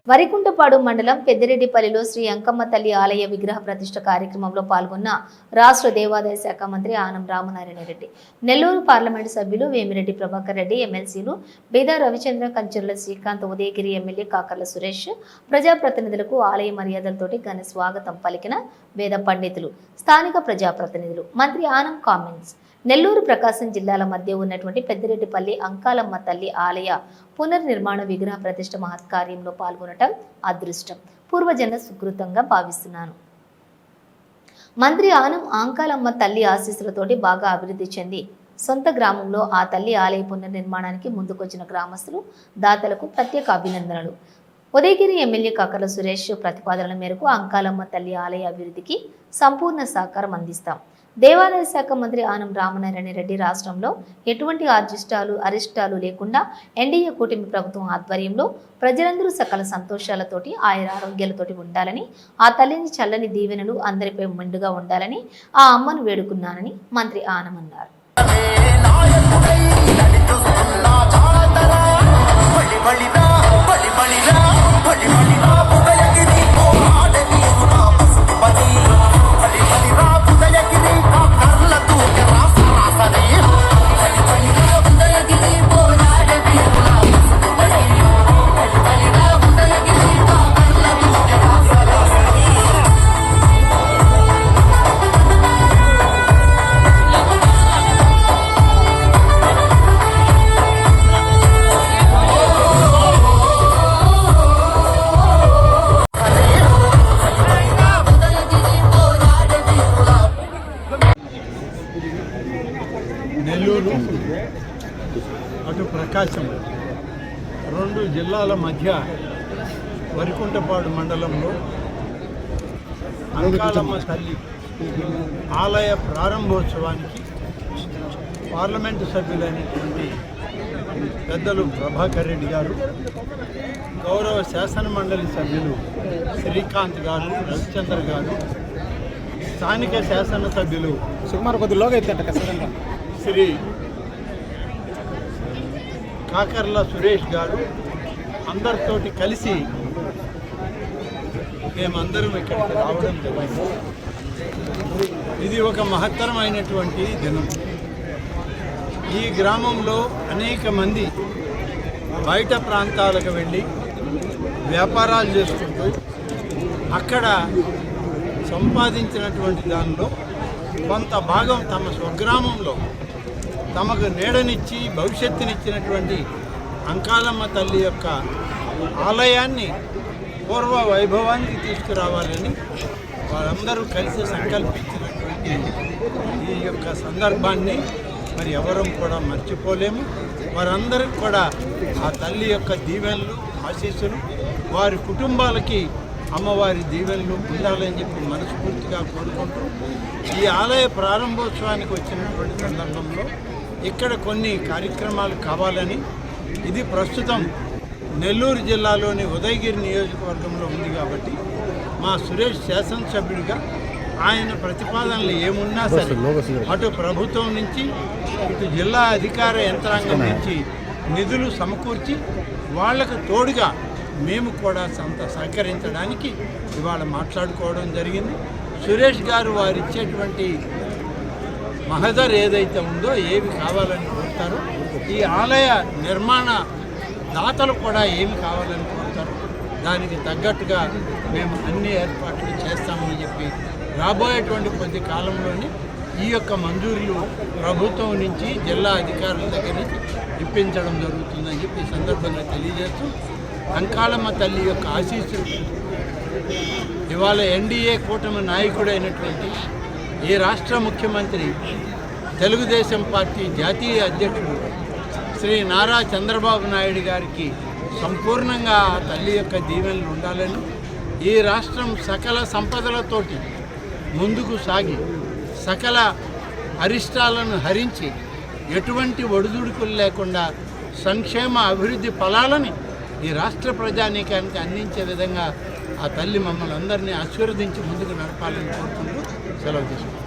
వరికుంటపాడు మండలం పెద్దిరెడ్డిపల్లిలో శ్రీ అంకమ్మ తల్లి ఆలయ విగ్రహ ప్రతిష్ఠ కార్యక్రమంలో పాల్గొన్న రాష్ట్ర దేవాదాయ శాఖ మంత్రి ఆనం రామనారాయణ రెడ్డి, నెల్లూరు పార్లమెంటు సభ్యులు వేమిరెడ్డి ప్రభాకర్ రెడ్డి, ఎమ్మెల్సీలు బేదా రవిచంద్ర, కంచర్ల శ్రీకాంత్, ఉదయగిరి ఎమ్మెల్యే కాకర్ల సురేష్, ప్రజాప్రతినిధులకు ఆలయ మర్యాదలతోటి ఘన స్వాగతం పలికిన వేద పండితులు, స్థానిక ప్రజాప్రతినిధులు. మంత్రి ఆనం కామెంట్స్. నెల్లూరు ప్రకాశం జిల్లాల మధ్య ఉన్నటువంటి పెద్దిరెడ్డిపల్లి అంకాలమ్మ తల్లి ఆలయ పునర్నిర్మాణ విగ్రహ ప్రతిష్ఠ మహత్కార్యంలో పాల్గొనటం అదృష్టం, పూర్వజన్మ సుకృతంగా భావిస్తున్నాను. మంత్రి ఆనం అంకాలమ్మ తల్లి ఆశీస్సులతోటి బాగా అభివృద్ధి చెంది సొంత గ్రామంలో ఆ తల్లి ఆలయ పునర్నిర్మాణానికి ముందుకొచ్చిన గ్రామస్తులు, దాతలకు ప్రత్యేక అభినందనలు. ఉదయగిరి ఎమ్మెల్యే కాకర్ల సురేష్ ప్రతిపాదనల మేరకు అంకాలమ్మ తల్లి ఆలయ అభివృద్ధికి సంపూర్ణ సహకారం అందిస్తాం. దేవాదాయ శాఖ మంత్రి ఆనం రామనారాయణ రెడ్డి రాష్ట్రంలో ఎటువంటి అరిష్టాలు లేకుండా ఎన్డీఏ కూటమి ప్రభుత్వం ఆధ్వర్యంలో ప్రజలందరూ సకల సంతోషాలతోటి ఆయుర ఆరోగ్యాలతోటి ఉండాలని, ఆ తల్లిని చల్లని దీవెనలు అందరిపై మెండుగా ఉండాలని ఆ అమ్మను వేడుకున్నానని మంత్రి ఆనం అన్నారు. నెల్లూరు అటు ప్రకాశం రెండు జిల్లాల మధ్య వరికుంటపాడు మండలంలో అంకాలమ్మ తల్లి ఆలయ ప్రారంభోత్సవానికి పార్లమెంటు సభ్యులైనటువంటి పెద్దలు ప్రభాకర్ రెడ్డి గారు, గౌరవ శాసన మండలి సభ్యులు శ్రీకాంత్ గారు, రవిచంద్ర గారు, స్థానిక శాసనసభ్యులు శ్రీ కాకర్ల సురేష్ గారు అందరితోటి కలిసి మేమందరం ఇక్కడికి రావడం జరిగింది. ఇది ఒక మహత్తరమైనటువంటి దినం. ఈ గ్రామంలో అనేక మంది బయట ప్రాంతాలకు వెళ్ళి వ్యాపారాలు చేసుకుంటూ అక్కడ సంపాదించినటువంటి దానిలో కొంత భాగం తమ స్వగ్రామంలో తమకు నీడనిచ్చి భవిష్యత్తునిచ్చినటువంటి అంకాలమ్మ తల్లి యొక్క ఆలయాన్ని పూర్వ వైభవానికి తీసుకురావాలని వారందరూ కలిసి సంకల్పించినటువంటి ఈ యొక్క సందర్భాన్ని మరి ఎవరూ కూడా మర్చిపోలేము. వారందరికీ కూడా ఆ తల్లి యొక్క దీవెనలు, ఆశీస్సులు, వారి కుటుంబాలకి అమ్మవారి దీవెనలు ఉండాలని చెప్పి మనస్ఫూర్తిగా కోరుకుంటూ ఈ ఆలయ ప్రారంభోత్సవానికి వచ్చినటువంటి సందర్భంలో ఇక్కడ కొన్ని కార్యక్రమాలు కావాలని, ఇది ప్రస్తుతం నెల్లూరు జిల్లాలోని ఉదయగిరి నియోజకవర్గంలో ఉంది కాబట్టి మా సురేష్ శాసనసభ్యుడిగా ఆయన ప్రతిపాదనలు ఏమున్నా సరే అటు ప్రభుత్వం నుంచి ఇటు జిల్లా అధికార యంత్రాంగం నుంచి నిధులు సమకూర్చి వాళ్లకు తోడుగా మేము కూడా సహకరించడానికి ఇవాళ మాట్లాడుకోవడం జరిగింది. సురేష్ గారు వారు ఇచ్చేటువంటి మహదర్ ఏదైతే ఉందో, ఏవి కావాలని కోరుతారో, ఈ ఆలయ నిర్మాణ దాతలు కూడా ఏమి కావాలని కోరుతారో దానికి తగ్గట్టుగా మేము అన్ని ఏర్పాట్లు చేస్తామని చెప్పి రాబోయేటువంటి కొద్ది కాలంలోనే ఈ యొక్క మంజూరులు ప్రభుత్వం నుంచి జిల్లా అధికారుల దగ్గర నుంచి ఇప్పించడం జరుగుతుందని చెప్పి ఈ సందర్భంగా తెలియజేస్తూ అంకాలమ్మ తల్లి యొక్క ఆశీస్సులు ఇవాళ ఎన్డీఏ కూటమి నాయకుడైనటువంటి ఈ రాష్ట్ర ముఖ్యమంత్రి, తెలుగుదేశం పార్టీ జాతీయ అధ్యక్షుడు శ్రీ నారా చంద్రబాబు నాయుడు గారికి సంపూర్ణంగా ఆ తల్లి యొక్క దీవెనలు ఉండాలని, ఈ రాష్ట్రం సకల సంపదలతోటి ముందుకు సాగి సకల అరిష్టాలను హరించి ఎటువంటి ఒడిదుడుకులు లేకుండా సంక్షేమ అభివృద్ధి ఫలాలని ఈ రాష్ట్ర ప్రజానీకానికి అందించే విధంగా ఆ తల్లి మమ్మల్ని అందరినీ ఆశీర్వదించి ముందుకు నడపాలని కోరుకుంటూ సెలవు తీసుకుంటాం.